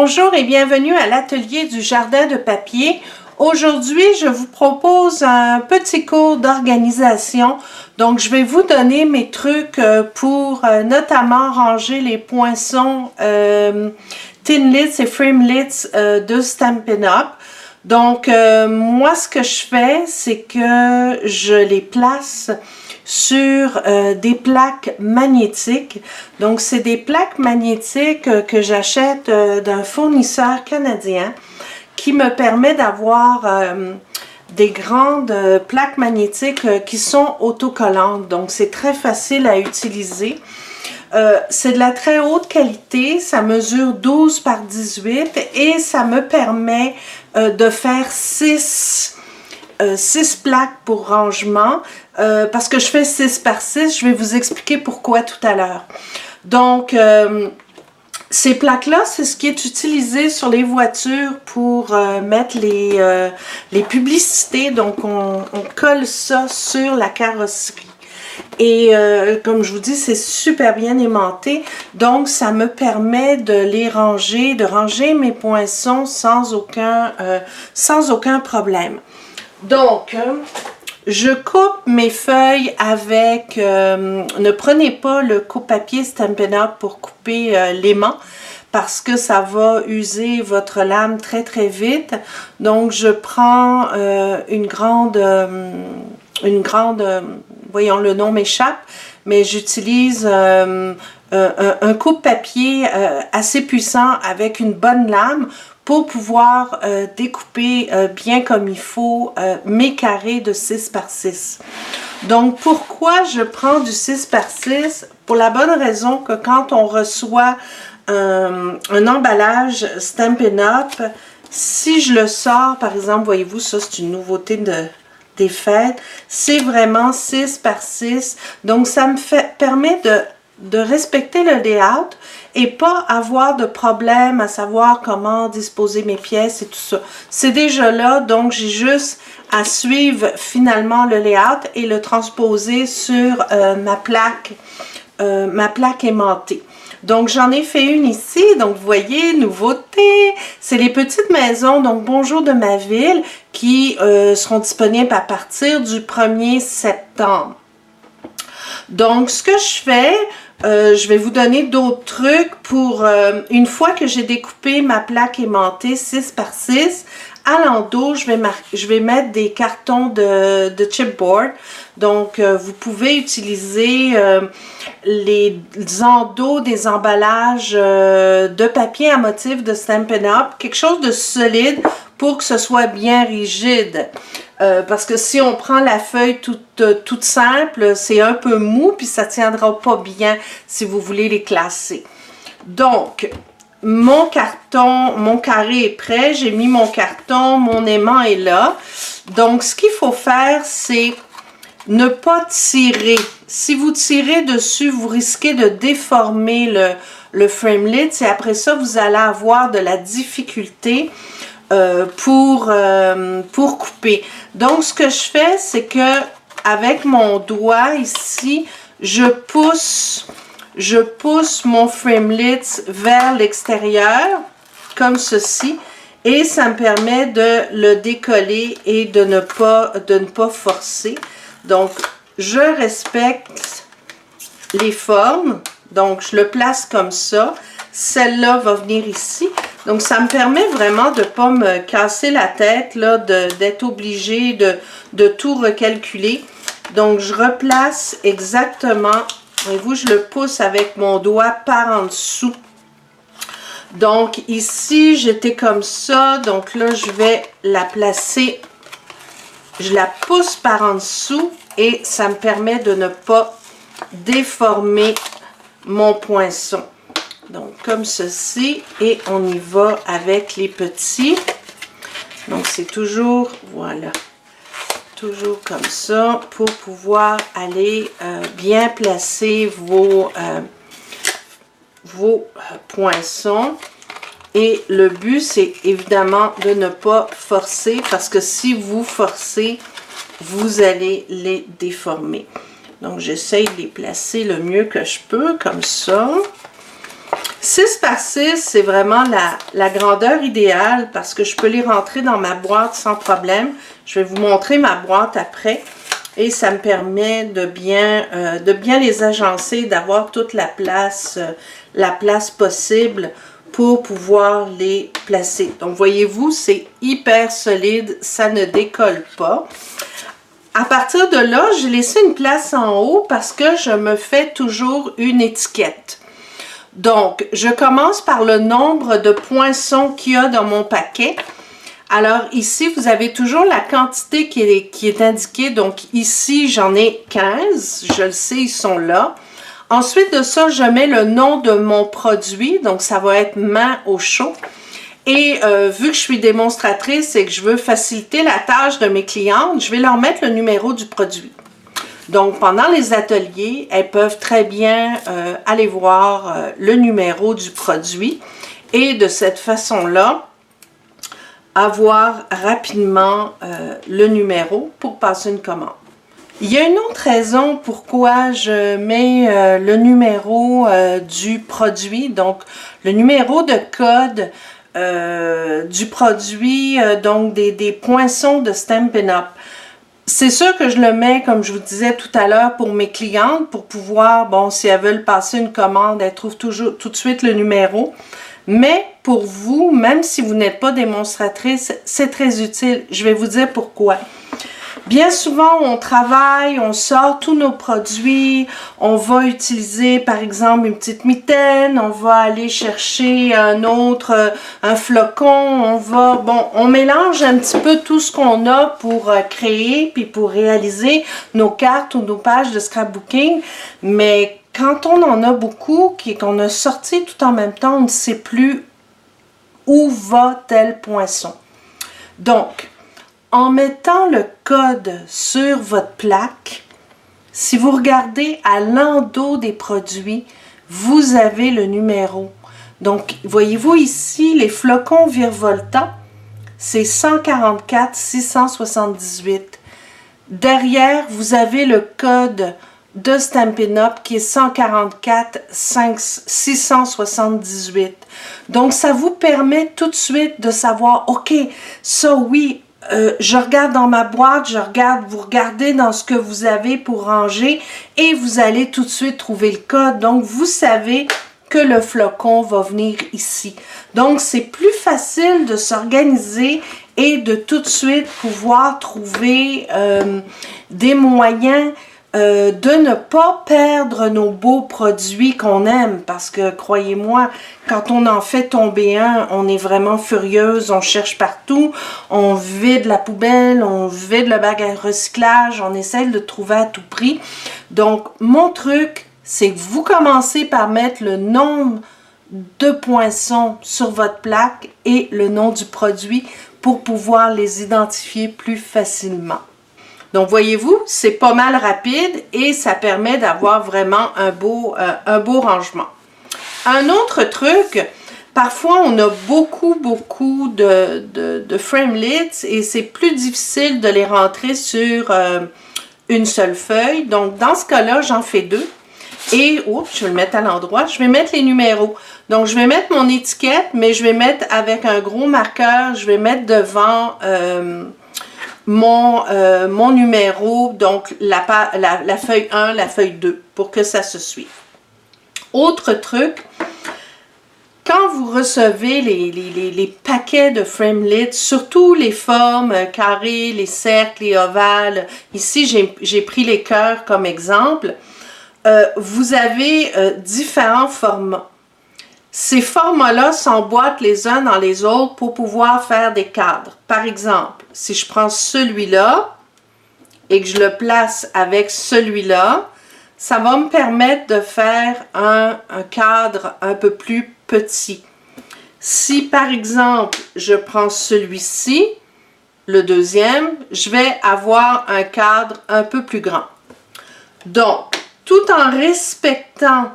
Bonjour et bienvenue à l'atelier du jardin de papier. Aujourd'hui, je vous propose un petit cours d'organisation. Donc, je vais vous donner mes trucs pour notamment ranger les poinçons Thinlits et Framelits de Stampin' Up. Donc, moi, ce que je fais, c'est que je les place sur des plaques magnétiques. Donc, c'est des plaques magnétiques que j'achète d'un fournisseur canadien qui me permet d'avoir des grandes plaques magnétiques qui sont autocollantes. Donc, c'est très facile à utiliser. C'est de la très haute qualité, ça mesure 12 par 18 et ça me permet de faire 6 plaques pour rangement parce que je fais 6 par 6, je vais vous expliquer pourquoi tout à l'heure. Donc, ces plaques-là, c'est ce qui est utilisé sur les voitures pour mettre les publicités. Donc, on colle ça sur la carrosserie. Et comme je vous dis, c'est super bien aimanté. Donc, ça me permet de les ranger, de ranger mes poinçons sans aucun problème. Donc, je coupe mes feuilles avec, ne prenez pas le coupe-papier Stampin' Up pour couper l'aimant parce que ça va user votre lame très très vite. Donc, je prends une grande, voyons, le nom m'échappe, mais j'utilise un coupe-papier assez puissant avec une bonne lame pour pouvoir découper bien comme il faut mes carrés de 6 par 6. Donc, pourquoi je prends du 6 par 6? Pour la bonne raison que quand on reçoit un emballage Stampin' Up, si je le sors, par exemple, voyez-vous, ça c'est une nouveauté des fêtes, c'est vraiment 6 par 6. Donc, ça me permet de respecter le layout et pas avoir de problème à savoir comment disposer mes pièces et tout ça. C'est déjà là, donc j'ai juste à suivre finalement le layout et le transposer sur ma plaque aimantée. Donc, j'en ai fait une ici. Donc, vous voyez, nouveauté. C'est les petites maisons, donc Bonjour de ma ville, qui seront disponibles à partir du 1er septembre. Donc, ce que je fais, je vais vous donner d'autres trucs pour, une fois que j'ai découpé ma plaque aimantée 6 par 6, à l'endos, je vais mettre des cartons de chipboard. Donc, vous pouvez utiliser les endos des emballages de papier à motif de Stampin' Up. Quelque chose de solide pour que ce soit bien rigide. Parce que si on prend la feuille toute simple, c'est un peu mou, puis ça ne tiendra pas bien si vous voulez les classer. Donc, mon carré est prêt, j'ai mis mon carton, mon aimant est là. Donc, ce qu'il faut faire, c'est ne pas tirer. Si vous tirez dessus, vous risquez de déformer le framelit et après ça, vous allez avoir de la difficulté pour couper. Donc, ce que je fais, c'est que avec mon doigt ici, je pousse mon framelit vers l'extérieur, comme ceci, et ça me permet de le décoller et de ne pas forcer. Donc, je respecte les formes, donc je le place comme ça. Celle-là va venir ici. Donc, ça me permet vraiment de ne pas me casser la tête, là, d'être obligée de tout recalculer. Donc, je replace exactement, voyez-vous, je le pousse avec mon doigt par en dessous. Donc, ici, j'étais comme ça. Donc là, je vais la placer, je la pousse par en dessous et ça me permet de ne pas déformer mon poinçon. Donc, comme ceci, et on y va avec les petits. Donc, c'est toujours, voilà, toujours comme ça pour pouvoir aller bien placer vos poinçons. Et le but, c'est évidemment de ne pas forcer parce que si vous forcez, vous allez les déformer. Donc, j'essaye de les placer le mieux que je peux, comme ça. 6 par 6, c'est vraiment la grandeur idéale parce que je peux les rentrer dans ma boîte sans problème. Je vais vous montrer ma boîte après et ça me permet de bien les agencer, d'avoir toute la place possible pour pouvoir les placer. Donc, voyez-vous, c'est hyper solide, ça ne décolle pas. À partir de là, j'ai laissé une place en haut parce que je me fais toujours une étiquette. Donc, je commence par le nombre de poinçons qu'il y a dans mon paquet. Alors, ici, vous avez toujours la quantité qui est indiquée. Donc, ici, j'en ai 15. Je le sais, ils sont là. Ensuite de ça, je mets le nom de mon produit. Donc, ça va être main au chaud. Et vu que je suis démonstratrice et que je veux faciliter la tâche de mes clientes, je vais leur mettre le numéro du produit. Donc, pendant les ateliers, elles peuvent très bien aller voir le numéro du produit et de cette façon-là, avoir rapidement le numéro pour passer une commande. Il y a une autre raison pourquoi je mets le numéro du produit, donc le numéro de code du produit, donc des poinçons de Stampin' Up. C'est sûr que je le mets, comme je vous disais tout à l'heure, pour mes clientes, pour pouvoir, bon, si elles veulent passer une commande, elles trouvent toujours tout de suite le numéro. Mais pour vous, même si vous n'êtes pas démonstratrice, c'est très utile. Je vais vous dire pourquoi. Bien souvent, on travaille, on sort tous nos produits, on va utiliser par exemple une petite mitaine, on va aller chercher un flocon, on mélange un petit peu tout ce qu'on a pour créer puis pour réaliser nos cartes ou nos pages de scrapbooking, mais quand on en a beaucoup, qu'on a sorti tout en même temps, on ne sait plus où va tel poinçon. Donc, en mettant le code sur votre plaque, si vous regardez à l'endos des produits, vous avez le numéro. Donc, voyez-vous ici, les flocons virevoltants, c'est 144 678. Derrière, vous avez le code de Stampin' Up qui est 144 678. Donc, ça vous permet tout de suite de savoir, OK, ça oui, je regarde dans ma boîte, vous regardez dans ce que vous avez pour ranger et vous allez tout de suite trouver le code. Donc, vous savez que le flocon va venir ici. Donc, c'est plus facile de s'organiser et de tout de suite pouvoir trouver des moyens de ne pas perdre nos beaux produits qu'on aime, parce que croyez-moi, quand on en fait tomber un, on est vraiment furieuse, on cherche partout, on vide la poubelle, on vide le bac à recyclage, on essaie de le trouver à tout prix. Donc, mon truc, c'est que vous commencez par mettre le nombre de poinçons sur votre plaque et le nom du produit pour pouvoir les identifier plus facilement. Donc, voyez-vous, c'est pas mal rapide et ça permet d'avoir vraiment un beau rangement. Un autre truc, parfois on a beaucoup de framelits et c'est plus difficile de les rentrer sur une seule feuille. Donc, dans ce cas-là, j'en fais deux. Et, oups, je vais le mettre à l'endroit, je vais mettre les numéros. Donc, je vais mettre mon étiquette, mais je vais mettre avec un gros marqueur, je vais mettre devant mon numéro, donc la feuille 1, la feuille 2, pour que ça se suive. Autre truc, quand vous recevez les paquets de framelits, surtout les formes carrées, les cercles, les ovales, ici j'ai pris les cœurs comme exemple, vous avez différents formats. Ces formats-là s'emboîtent les uns dans les autres pour pouvoir faire des cadres. Par exemple, si je prends celui-là et que je le place avec celui-là, ça va me permettre de faire un cadre un peu plus petit. Si par exemple, je prends celui-ci, le deuxième, je vais avoir un cadre un peu plus grand. Donc, tout en respectant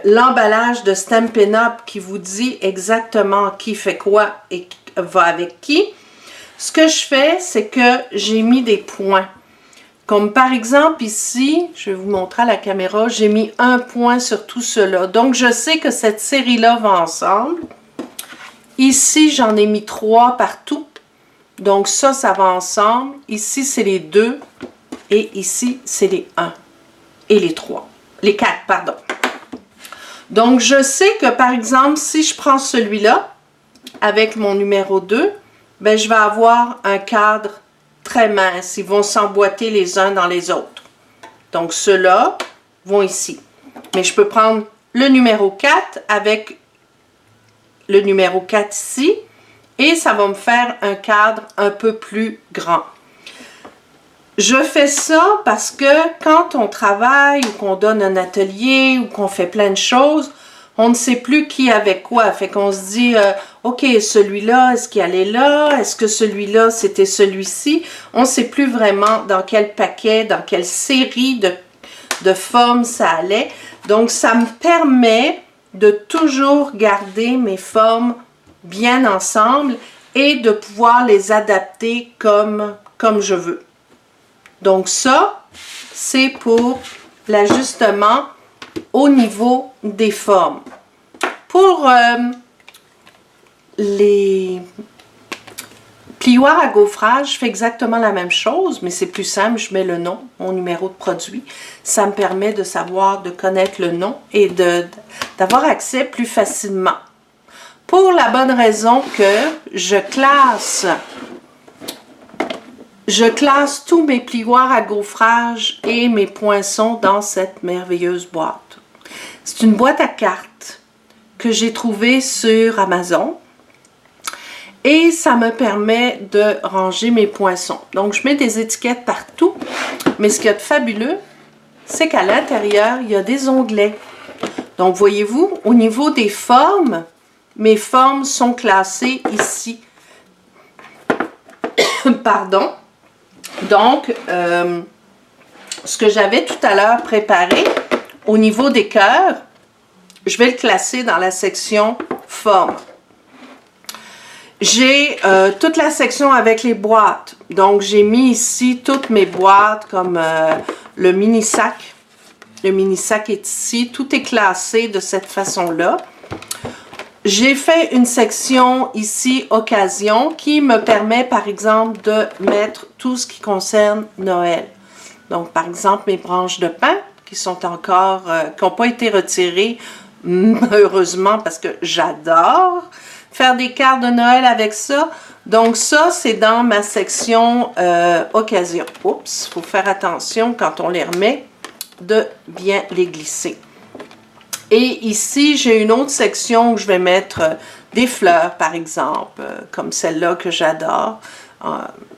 l'emballage de Stampin' Up qui vous dit exactement qui fait quoi et va avec qui, ce que je fais, c'est que j'ai mis des points. Comme par exemple ici, je vais vous montrer à la caméra, j'ai mis un point sur tout cela. Donc, je sais que cette série-là va ensemble. Ici, j'en ai mis 3 partout. Donc, ça va ensemble. Ici, c'est les 2. Et ici, c'est les 1 et les 3. Les 4, pardon. Donc, je sais que, par exemple, si je prends celui-là, avec mon numéro 2, ben, je vais avoir un cadre très mince. Ils vont s'emboîter les uns dans les autres. Donc, ceux-là vont ici. Mais je peux prendre le numéro 4 avec le numéro 4 ici. Et ça va me faire un cadre un peu plus grand. Je fais ça parce que quand on travaille ou qu'on donne un atelier ou qu'on fait plein de choses, on ne sait plus qui avec quoi. Fait qu'on se dit, OK, celui-là, est-ce qu'il allait là? Est-ce que celui-là, c'était celui-ci? On ne sait plus vraiment dans quel paquet, dans quelle série de formes ça allait. Donc, ça me permet de toujours garder mes formes bien ensemble et de pouvoir les adapter comme je veux. Donc ça, c'est pour l'ajustement au niveau des formes. Pour les plioirs à gaufrage, je fais exactement la même chose, mais c'est plus simple, je mets le nom, mon numéro de produit. Ça me permet de savoir, de connaître le nom et d'avoir accès plus facilement. Pour la bonne raison que je classe tous mes plioirs à gaufrage et mes poinçons dans cette merveilleuse boîte. C'est une boîte à cartes que j'ai trouvée sur Amazon et ça me permet de ranger mes poinçons. Donc, je mets des étiquettes partout, mais ce qu'il y a de fabuleux, c'est qu'à l'intérieur, il y a des onglets. Donc, voyez-vous, au niveau des formes, mes formes sont classées ici. Pardon. Donc, ce que j'avais tout à l'heure préparé, au niveau des cœurs, je vais le classer dans la section formes. J'ai toute la section avec les boîtes. Donc, j'ai mis ici toutes mes boîtes comme le mini-sac. Le mini-sac est ici. Tout est classé de cette façon-là. J'ai fait une section ici, occasion, qui me permet, par exemple, de mettre tout ce qui concerne Noël. Donc, par exemple, mes branches de pin qui sont encore, qui n'ont pas été retirées, heureusement, parce que j'adore faire des cartes de Noël avec ça. Donc, ça, c'est dans ma section occasion. Oups, il faut faire attention quand on les remet de bien les glisser. Et ici, j'ai une autre section où je vais mettre des fleurs, par exemple, comme celle-là que j'adore.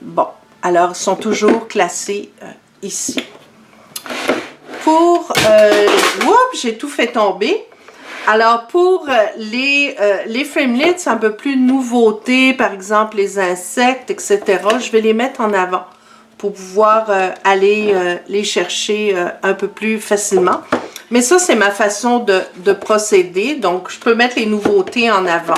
Bon, alors, elles sont toujours classées ici. Pour... oups, j'ai tout fait tomber. Alors, pour les framelits, c'est un peu plus nouveauté, par exemple, les insectes, etc. Je vais les mettre en avant pour pouvoir aller les chercher un peu plus facilement. Mais ça, c'est ma façon de procéder. Donc, je peux mettre les nouveautés en avant.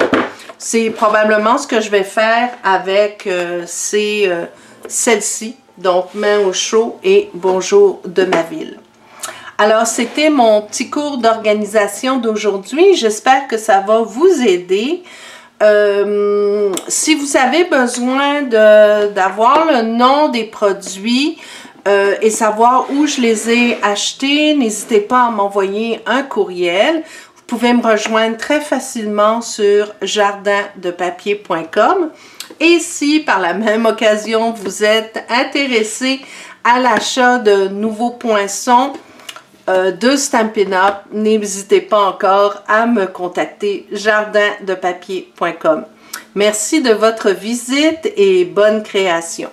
C'est probablement ce que je vais faire avec celle-ci. Donc, Main au chaud et Bonjour de ma ville. Alors, c'était mon petit cours d'organisation d'aujourd'hui. J'espère que ça va vous aider. Si vous avez besoin d'avoir le nom des produits, et savoir où je les ai achetés, n'hésitez pas à m'envoyer un courriel. Vous pouvez me rejoindre très facilement sur jardindepapier.com. Et si par la même occasion vous êtes intéressé à l'achat de nouveaux poinçons de Stampin' Up, n'hésitez pas encore à me contacter jardindepapier.com. Merci de votre visite et bonne création.